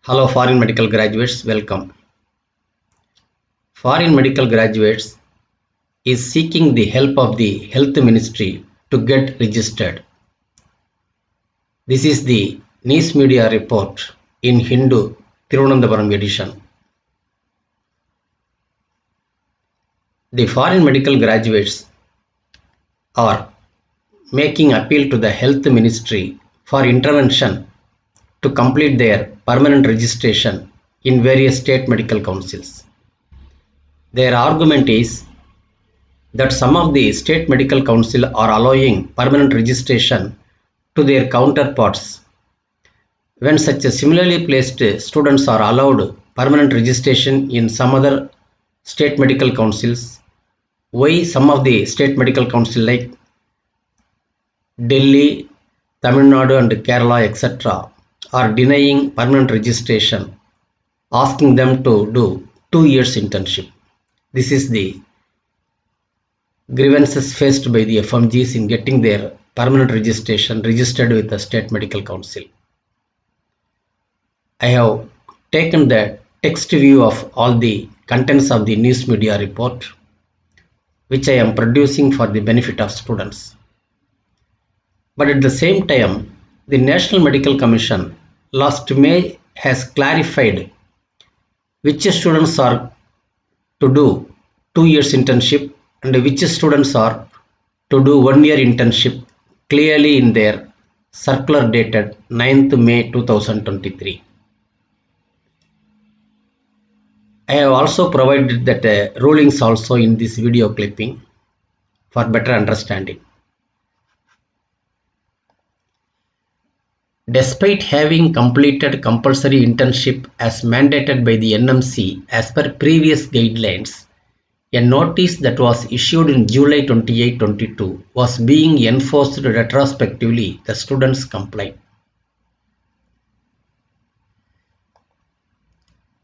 Hello foreign medical graduates, welcome. Foreign medical graduates is seeking the help of the health ministry to get registered. This is the news media report in Hindu Thiruvananthapuram edition. The foreign medical graduates are making appeal to the health ministry for intervention to complete their permanent registration in various state medical councils. Their argument is that some of the state medical council are allowing permanent registration to their counterparts. When such a similarly placed students are allowed permanent registration in some other state medical councils, why some of the state medical council like Delhi, Tamil Nadu and Kerala etc. are denying permanent registration, asking them to do 2 years internship. This is the grievances faced by the FMGs in getting their permanent registration registered with the State Medical Council. I have taken the text view of all the contents of the news media report, which I am producing for the benefit of students. But at the same time, the National Medical Commission last May has clarified which students are to do 2 years internship and which students are to do 1 year internship clearly in their circular dated 9th May 2023. I have also provided that rulings also in this video clipping for better understanding. Despite having completed compulsory internship as mandated by the NMC as per previous guidelines, a notice that was issued in July 28, 2022 was being enforced retrospectively. The students complied.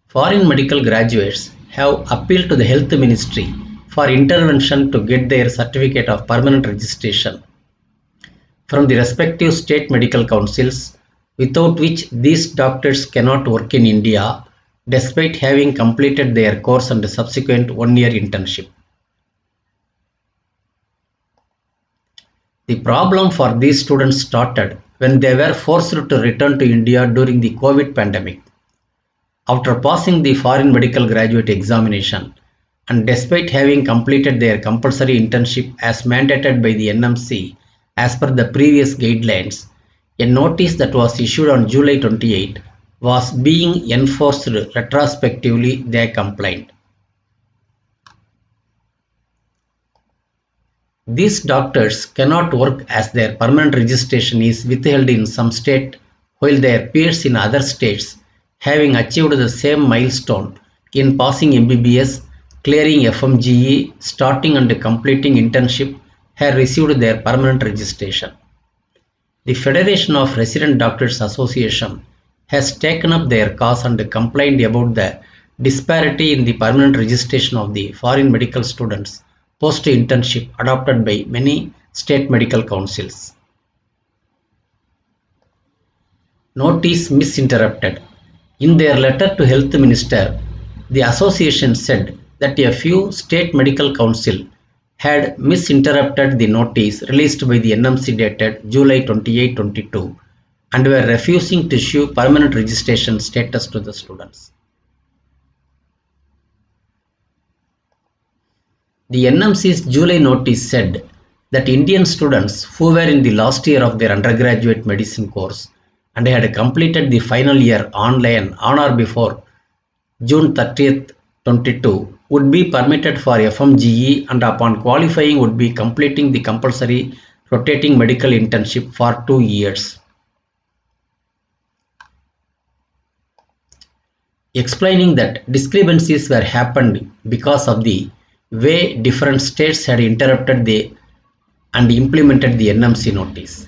Foreign medical graduates have appealed to the health ministry for intervention to get their certificate of permanent registration from the respective state medical councils, without which these doctors cannot work in India despite having completed their course and subsequent 1 year internship. The problem for these students started when they were forced to return to India during the COVID pandemic. After passing the foreign medical graduate examination and despite having completed their compulsory internship as mandated by the NMC as per the previous guidelines, a notice that was issued on July 28 was being enforced retrospectively. They complied. These doctors cannot work as their permanent registration is withheld in some state while their peers in other states, having achieved the same milestone in passing MBBS, clearing FMGE, starting and completing internship, have received their permanent registration. The Federation of Resident Doctors Association has taken up their cause and complained about the disparity in the permanent registration of the foreign medical students post-internship adopted by many state medical councils. Notice misinterpreted. In their letter to Health Minister, the association said that a few state medical council had misinterpreted the notice released by the NMC dated July 28, 2022 and were refusing to issue permanent registration status to the students. The NMC's July notice said that Indian students who were in the last year of their undergraduate medicine course and had completed the final year online on or before June 30th, 2022 would be permitted for FMGE and upon qualifying would be completing the compulsory rotating medical internship for 2 years. Explaining that discrepancies were happened because of the way different states had interpreted and implemented the NMC notice.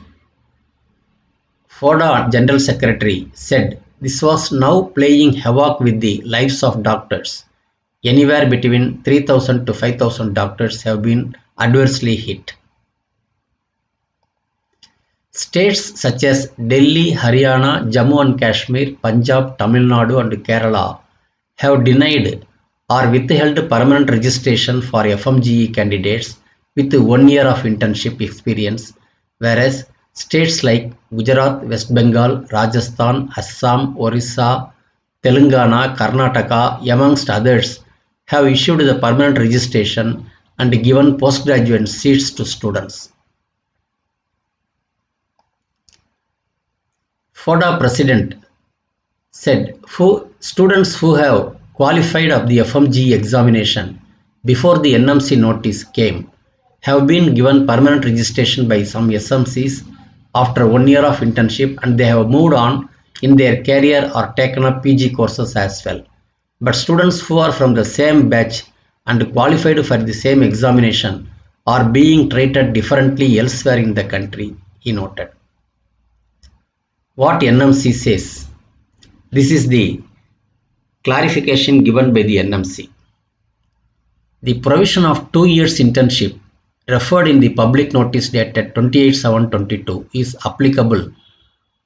FODA General Secretary said this was now playing havoc with the lives of doctors. Anywhere between 3,000 to 5,000 doctors have been adversely hit. States such as Delhi, Haryana, Jammu and Kashmir, Punjab, Tamil Nadu and Kerala have denied or withheld permanent registration for FMGE candidates with 1 year of internship experience, whereas states like Gujarat, West Bengal, Rajasthan, Assam, Orissa, Telangana, Karnataka, amongst others, have issued the permanent registration and given postgraduate seats to students. FODA President said students who have qualified of the FMGE examination before the NMC notice came have been given permanent registration by some SMCs after 1 year of internship, and they have moved on in their career or taken up PG courses as well. But students who are from the same batch and qualified for the same examination are being treated differently elsewhere in the country, he noted. What NMC says. This is the clarification given by the NMC. The provision of 2 years internship referred in the public notice dated 28/7/22 is applicable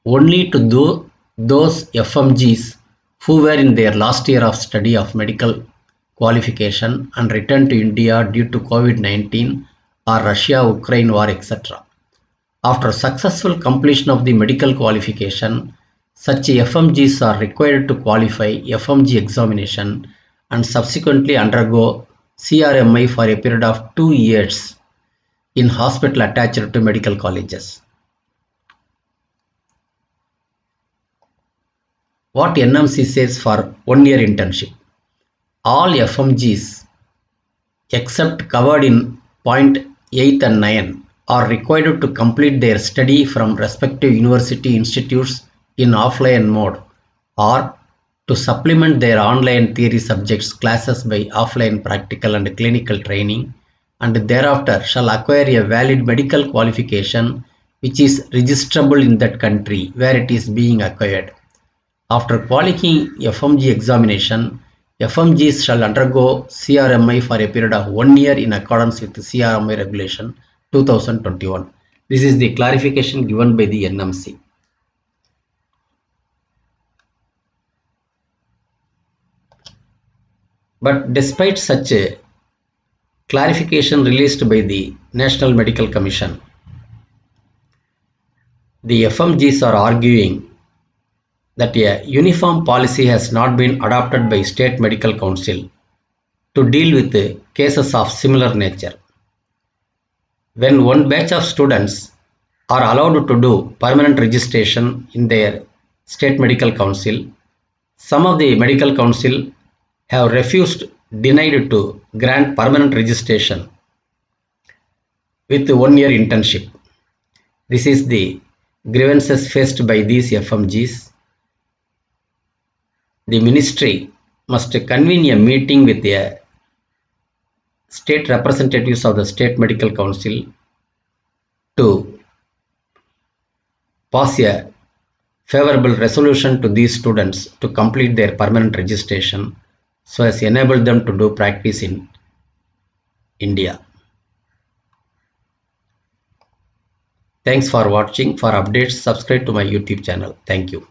only to those FMGs who were in their last year of study of medical qualification and returned to India due to COVID-19 or Russia-Ukraine war, etc. After successful completion of the medical qualification, such FMGs are required to qualify FMG examination and subsequently undergo CRMI for a period of 2 years in hospital attached to medical colleges. What NMC says for 1 year internship. All FMGs except covered in point 8 and 9 are required to complete their study from respective university institutes in offline mode or to supplement their online theory subjects classes by offline practical and clinical training, and thereafter shall acquire a valid medical qualification which is registrable in that country where it is being acquired. After qualifying FMG examination, FMGs shall undergo CRMI for a period of 1 year in accordance with the CRMI regulation 2021. This is the clarification given by the NMC. But despite such a clarification released by the National Medical Commission, the FMGs are arguing that a uniform policy has not been adopted by State Medical Council to deal with cases of similar nature. When one batch of students are allowed to do permanent registration in their State Medical Council, some of the Medical Council have denied to grant permanent registration with 1 year internship. This is the grievances faced by these FMGs. The ministry must convene a meeting with the state representatives of the State Medical Council to pass a favorable resolution to these students to complete their permanent registration so as enable them to do practice in India. Thanks for watching. For updates, subscribe to my YouTube channel. Thank you.